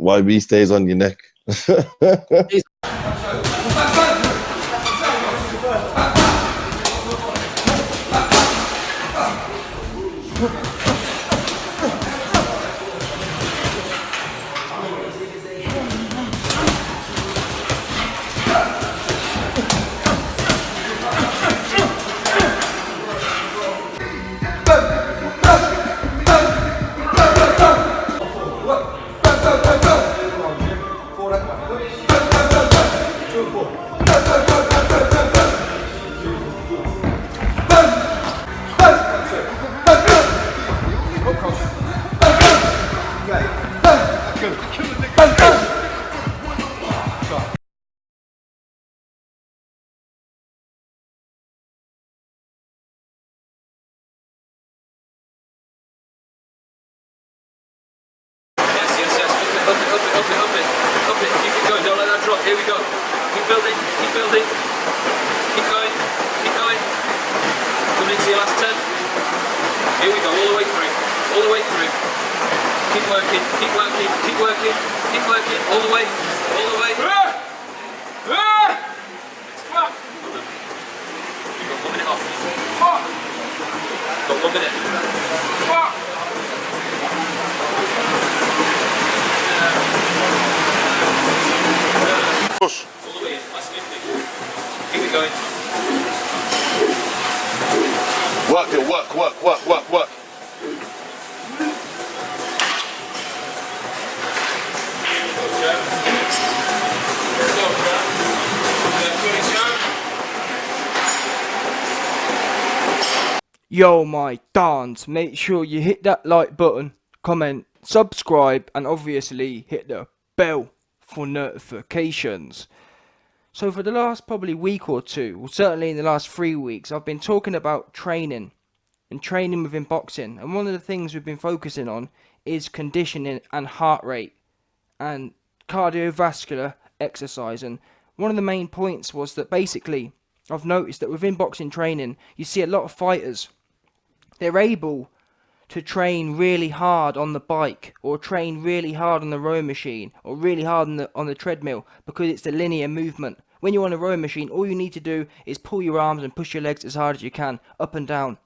YB stays on your neck. Here we go. Keep building, keep building. Keep going, keep going. Coming into your last 10. Here we go, all the way through. All the way through. Keep working, keep working, keep working, keep working. All the way, all the way. You've got 1 minute off. Got 1 minute. Push. All the way in, last 50. Keep it going. Work it, work, work, work, work, work. Yo my dons, make sure you hit that like button, comment, subscribe and obviously hit the bell for notifications. So for the last probably week or two, or certainly in the last 3 weeks, I've been talking about training and training within boxing, and one of the things we've been focusing on is conditioning and heart rate and cardiovascular exercise. And one of the main points was that basically I've noticed that within boxing training you see a lot of fighters, they're able to train really hard on the bike, or train really hard on the rowing machine, or really hard on the treadmill, because it's the linear movement. When you're on a rowing machine, all you need to do is pull your arms and push your legs as hard as you can, up and down.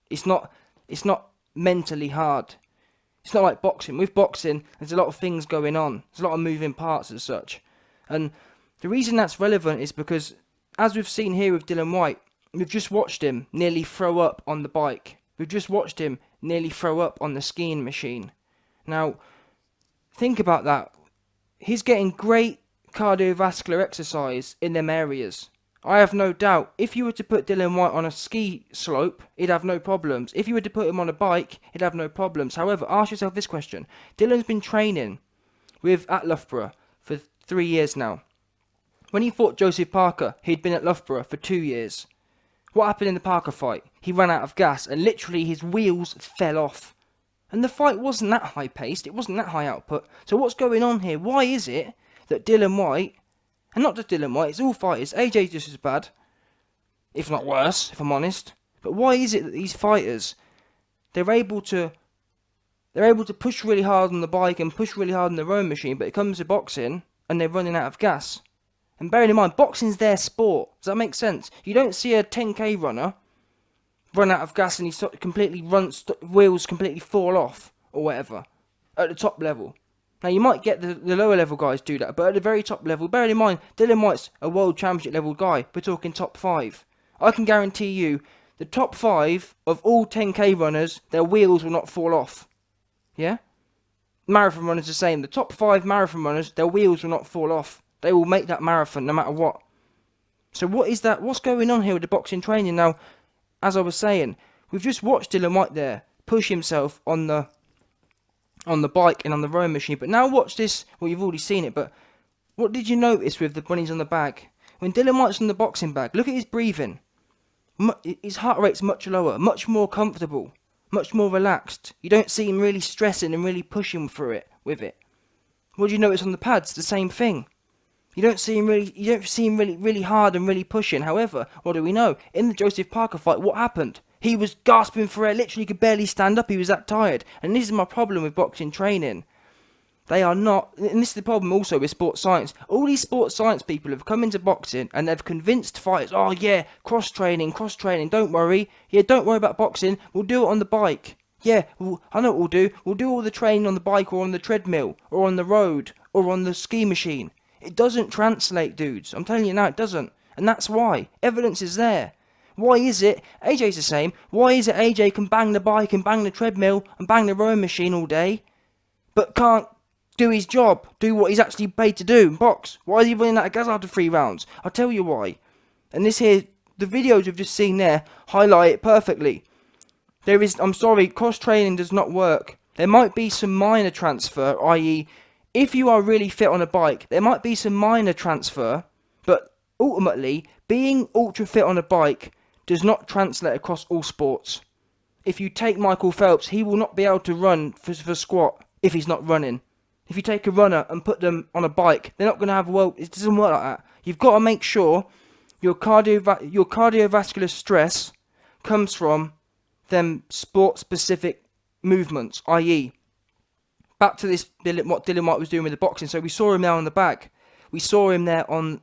It's not mentally hard. It's not like boxing. With boxing, there's a lot of things going on. There's a lot of moving parts as such. And the reason that's relevant is because, as we've seen here with Dillian Whyte, we've just watched him nearly throw up on the bike. We've just watched him nearly throw up on the skiing machine. Now, think about that. He's getting great cardiovascular exercise in them areas. I have no doubt, if you were to put Dillian Whyte on a ski slope, he'd have no problems. If you were to put him on a bike, he'd have no problems. However, ask yourself this question. Dillian's been training at Loughborough for 3 years now. When he fought Joseph Parker, he'd been at Loughborough for 2 years. What happened in the Parker fight? He ran out of gas and literally his wheels fell off. And the fight wasn't that high paced, it wasn't that high output. So what's going on here? Why is it that Dillian Whyte, and not just Dillian Whyte, it's all fighters, AJ's just as bad, if not worse, if I'm honest. But why is it that these fighters, they're able to push really hard on the bike and push really hard on the rowing machine, but it comes to boxing and they're running out of gas? And bearing in mind, boxing's their sport. Does that make sense? You don't see a 10k runner run out of gas and wheels completely fall off or whatever at the top level. Now you might get the lower level guys do that, but at the very top level, bearing in mind, Dillian Whyte's a world championship level guy. We're talking top 5. I can guarantee you, the top 5 of all 10k runners, their wheels will not fall off. Yeah? Marathon runners the same. The top 5 marathon runners, their wheels will not fall off. They will make that marathon no matter what. So what is that? What's going on here with the boxing training? Now, as I was saying, we've just watched Dillian Whyte there push himself on the bike and on the rowing machine. But now watch this. Well, you've already seen it, but what did you notice when he's on the bag? When Dillian Whyte's on the boxing bag, look at his breathing. His heart rate's much lower, much more comfortable, much more relaxed. You don't see him really stressing and really pushing through it with it. What do you notice on the pads? The same thing. You don't see him really hard and really pushing. However, what do we know? In the Joseph Parker fight, what happened? He was gasping for air, literally could barely stand up, he was that tired. And this is my problem with boxing training. They are not, and this is the problem also with sports science. All these sports science people have come into boxing and they've convinced fighters, oh yeah, cross training, don't worry. Yeah, don't worry about boxing, we'll do it on the bike. Yeah, I know what we'll do. We'll do all the training on the bike or on the treadmill or on the road or on the ski machine. It doesn't translate, dudes. I'm telling you now, it doesn't. And that's why. Evidence is there. Why is it, AJ's the same, why is it AJ can bang the bike and bang the treadmill and bang the rowing machine all day, but can't do his job, do what he's actually paid to do, box? Why is he running out of gas after 3 rounds? I'll tell you why. And this here, the videos we've just seen there, highlight it perfectly. I'm sorry, cross-training does not work. There might be some minor transfer, i.e., if you are really fit on a bike, there might be some minor transfer, but ultimately, being ultra fit on a bike does not translate across all sports. If you take Michael Phelps, he will not be able to run for squat if he's not running. If you take a runner and put them on a bike, they're not going to have, well, it doesn't work like that. You've got to make sure your cardiovascular stress comes from them sport-specific movements, i.e., back to this, what Dillian Whyte was doing with the boxing. So we saw him there on the back. We saw him there on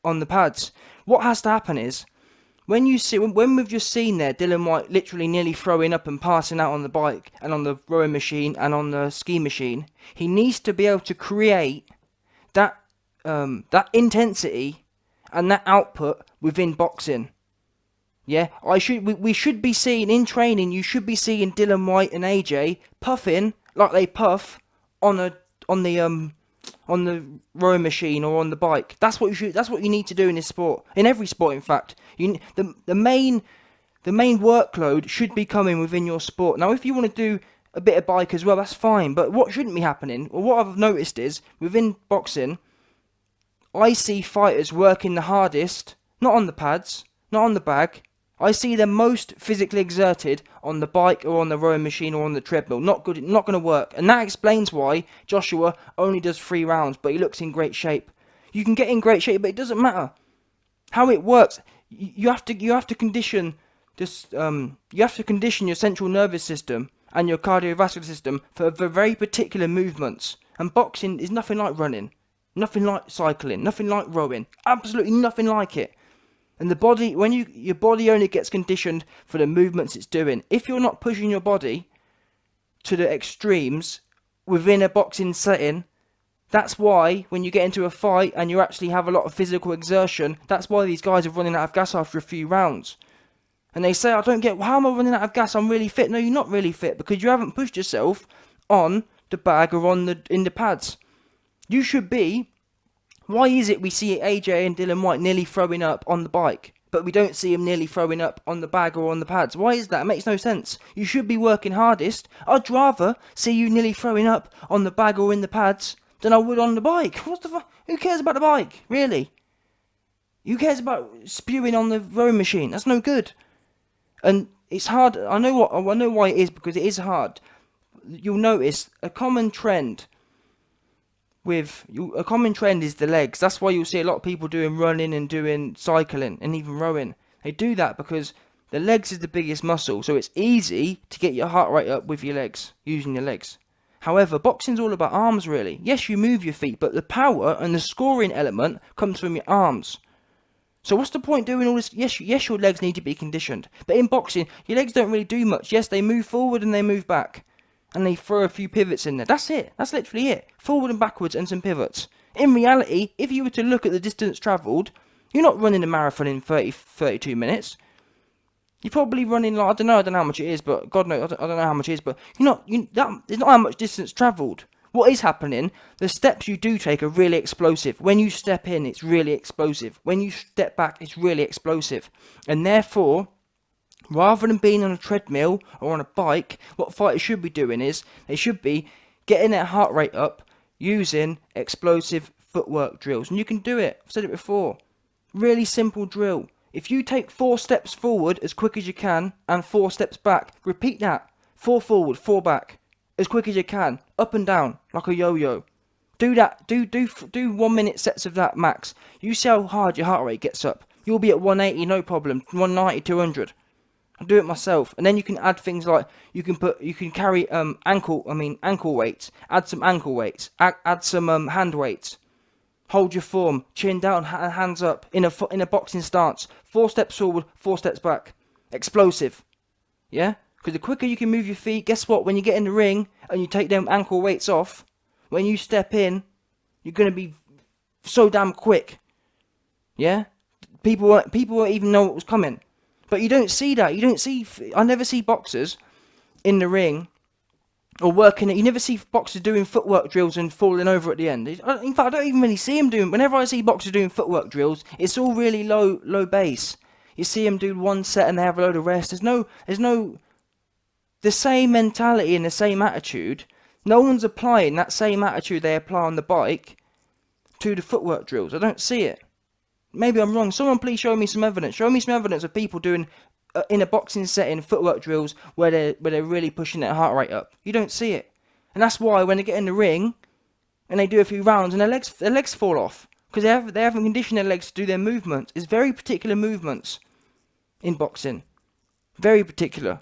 the pads. What has to happen is, when we've just seen there, Dillian Whyte literally nearly throwing up and passing out on the bike and on the rowing machine and on the ski machine, he needs to be able to create that intensity and that output within boxing. Yeah, we should be seeing in training. You should be seeing Dillian Whyte and AJ puffing like they puff on the rowing machine or on the bike. That's what you need to do in this sport. In every sport, in fact, the main workload should be coming within your sport. Now, if you want to do a bit of bike as well, that's fine. But what shouldn't be happening, or what I've noticed is, within boxing, I see fighters working the hardest, not on the pads, not on the bag. I see them most physically exerted on the bike or on the rowing machine or on the treadmill. Not going to work. And that explains why Joshua only does 3 rounds, but he looks in great shape. You can get in great shape, but it doesn't matter how it works. You have to condition this. You have to condition your central nervous system and your cardiovascular system for very particular movements. And boxing is nothing like running, nothing like cycling, nothing like rowing. Absolutely nothing like it. And the body, your body only gets conditioned for the movements it's doing. If you're not pushing your body to the extremes within a boxing setting, that's why when you get into a fight and you actually have a lot of physical exertion, that's why these guys are running out of gas after a few rounds. And they say, I don't get, how am I running out of gas? I'm really fit. No, you're not really fit because you haven't pushed yourself on the bag or in the pads. You should be. Why is it we see AJ and Dillian Whyte nearly throwing up on the bike, but we don't see him nearly throwing up on the bag or on the pads? Why is that? It makes no sense. You should be working hardest. I'd rather see you nearly throwing up on the bag or in the pads than I would on the bike. What the fuck? Who cares about the bike? Really? Who cares about spewing on the rowing machine? That's no good. And it's hard. I know why it is, because it is hard. You'll notice a common trend is the legs. That's why you'll see a lot of people doing running and doing cycling and even rowing. They do that because the legs is the biggest muscle, so it's easy to get your heart rate up with your legs, using your legs. However, boxing's all about arms, really. Yes, you move your feet, but the power and the scoring element comes from your arms. So what's the point doing all this? Yes, your legs need to be conditioned, but in boxing, your legs don't really do much. Yes, they move forward and they move back. And they throw a few pivots in there. That's it. That's literally it. Forward and backwards and some pivots. In reality, if you were to look at the distance travelled, you're not running a marathon in 32 minutes. You're probably running like, I don't know how much it is, but God knows, I don't know how much it is, but it's not how much distance travelled. What is happening, the steps you do take are really explosive. When you step in, it's really explosive. When you step back, it's really explosive. And therefore, rather than being on a treadmill or on a bike, what fighters should be doing is, they should be getting their heart rate up using explosive footwork drills. And you can do it. I've said it before. Really simple drill. If you take 4 steps forward as quick as you can and 4 steps back, repeat that. 4 forward, 4 back. As quick as you can. Up and down, like a yo-yo. Do that. Do 1 minute sets of that max. You see how hard your heart rate gets up. You'll be at 180, no problem. 190, 200. I do it myself. And then you can add things like you can carry ankle weights. Add some ankle weights. Add some hand weights. Hold your form, chin down, hands up in a boxing stance. 4 steps forward, 4 steps back. Explosive. Yeah? Because the quicker you can move your feet, guess what? When you get in the ring and you take them ankle weights off, when you step in, you're going to be so damn quick. Yeah? People won't even know what was coming. But you don't see that. I never see boxers in the ring or working it. You never see boxers doing footwork drills and falling over at the end. In fact, I don't even really see them doing. Whenever I see boxers doing footwork drills, it's all really low base. You see them do 1 set and they have a load of rest. There's no the same mentality and the same attitude. No one's applying that same attitude they apply on the bike to the footwork drills. I don't see it. Maybe I'm wrong. Someone please show me some evidence. Show me some evidence of people doing in a boxing setting footwork drills where they're really pushing their heart rate up. You don't see it, and that's why when they get in the ring and they do a few rounds and their legs fall off because they haven't conditioned their legs to do their movements. It's very particular movements in boxing, very particular,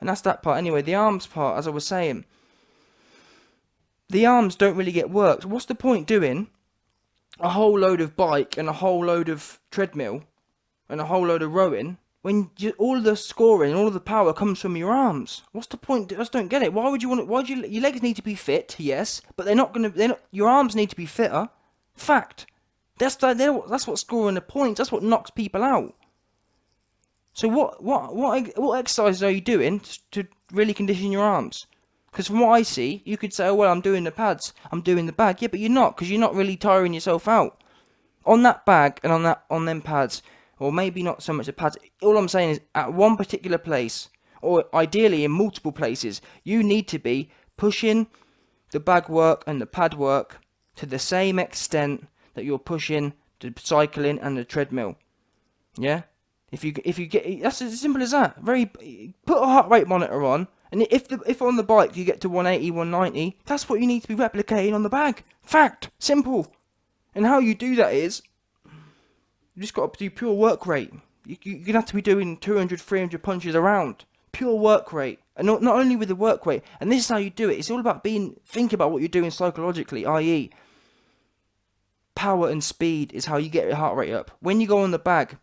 and that's that part. Anyway, the arms part, as I was saying, the arms don't really get worked. What's the point doing a whole load of bike and a whole load of treadmill and a whole load of rowing when all the scoring, all of the power comes from your arms? What's the point? I just don't get it. Why would you want it? Your legs need to be fit, yes, but your arms need to be fitter. Fact. That's what's scoring the points. That's what knocks people out. So what exercises are you doing to really condition your arms? Because from what I see, you could say, oh, well, I'm doing the pads, I'm doing the bag. Yeah, but you're not, because you're not really tiring yourself out. On that bag and on them pads, or maybe not so much the pads, all I'm saying is at one particular place, or ideally in multiple places, you need to be pushing the bag work and the pad work to the same extent that you're pushing the cycling and the treadmill. Yeah? If you get, that's as simple as that. Put a heart rate monitor on. And if on the bike you get to 180, 190, that's what you need to be replicating on the bag. Fact. Simple. And how you do that is, you just got to do pure work rate. You're going to have to be doing 200, 300 punches around. Pure work rate. And not only with the work rate, and this is how you do it. It's all about thinking about what you're doing psychologically, i.e. power and speed is how you get your heart rate up. When you go on the bag,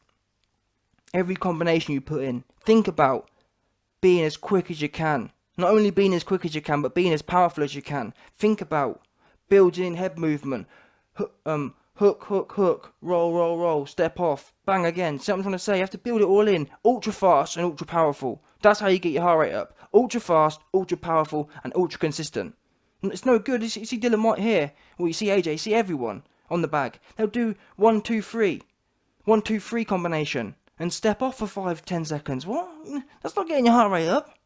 every combination you put in, think about being as quick as you can. Not only being as quick as you can, but being as powerful as you can. Think about building in head movement. Hook, roll, step off, bang again. See what I'm trying to say? You have to build it all in. Ultra fast and ultra powerful. That's how you get your heart rate up. Ultra fast, ultra powerful, and ultra consistent. It's no good. You see Dillian Whyte here, or you see AJ, you see everyone on the bag. They'll do 1, 2, 3. 1, 2, 3 combination. And step off for 5-10 seconds. What? That's not getting your heart rate up.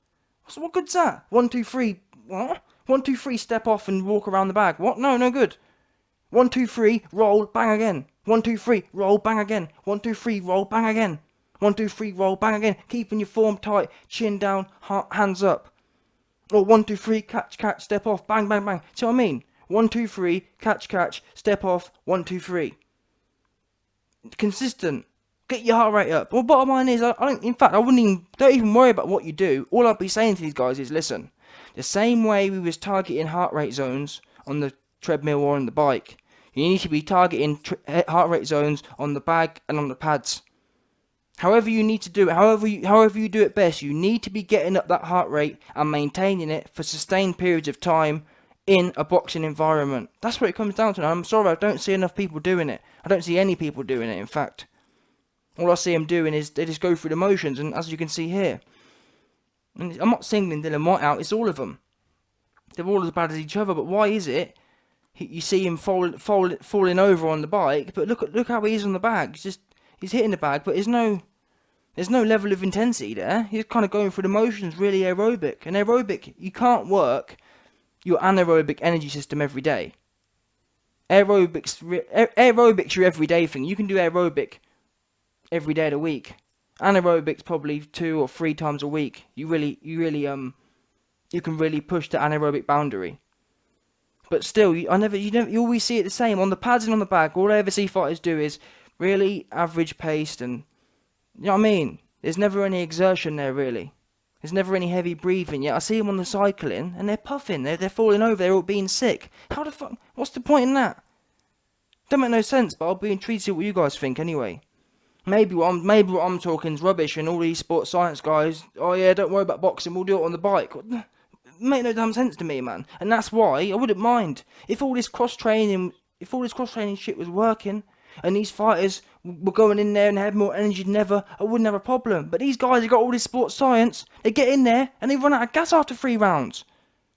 What good's that? 1, 2, 3. What? 1, 2, 3. Step off and walk around the bag. What? No good. 1, 2, 3. Roll. Bang again. 1, 2, 3. Roll. Bang again. 1, 2, 3. Roll. Bang again. 1, 2, 3. Roll. Bang again. Keeping your form tight. Chin down. Hands up. Or 1, 2, 3. Catch. Step off. Bang. See what I mean? 1, 2, 3. Catch. Step off. 1, 2, 3. Consistent. Get your heart rate up. Well, bottom line is, don't even worry about what you do. All I'll be saying to these guys is, listen, the same way we was targeting heart rate zones on the treadmill or on the bike, you need to be targeting heart rate zones on the bag and on the pads. However you need to do it, however you do it best, you need to be getting up that heart rate and maintaining it for sustained periods of time in a boxing environment. That's what it comes down to. And I'm sorry, I don't see enough people doing it. I don't see any people doing it, in fact. All I see them doing is they just go through the motions, and as you can see here, and I'm not singling Dillian Whyte out, it's all of them. They're all as bad as each other, but why is it you see him falling over on the bike, but look how he is on the bag. He's hitting the bag, but there's no level of intensity there. He's kind of going through the motions, really aerobic. And aerobic, you can't work your anaerobic energy system every day. Aerobic's your everyday thing. You can do aerobic every day of the week. Anaerobic's probably 2 or 3 times a week. You can really push the anaerobic boundary. But still, you always see it the same on the pads and on the bag. All I ever see fighters do is really average paced, and you know what I mean. There's never any exertion there, really. There's never any heavy breathing. Yet I see them on the cycling, and they're puffing. They're falling over. They're all being sick. How the fuck? What's the point in that? Don't make no sense. But I'll be intrigued to see what you guys think anyway. Maybe what I'm talking is rubbish, and all these sports science guys. Oh yeah, don't worry about boxing. We'll do it on the bike. Make no damn sense to me, man. And that's why I wouldn't mind if all this cross training shit was working. And these fighters were going in there and had more energy than ever, I wouldn't have a problem. But these guys have got all this sports science, they get in there and they run out of gas after 3 rounds.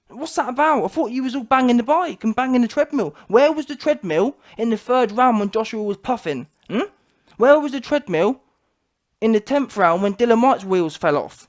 What's that about? I thought you was all banging the bike and banging the treadmill. Where was the treadmill in the 3rd round when Joshua was puffing? Where was the treadmill in the 10th round when Dillian Whyte's wheels fell off?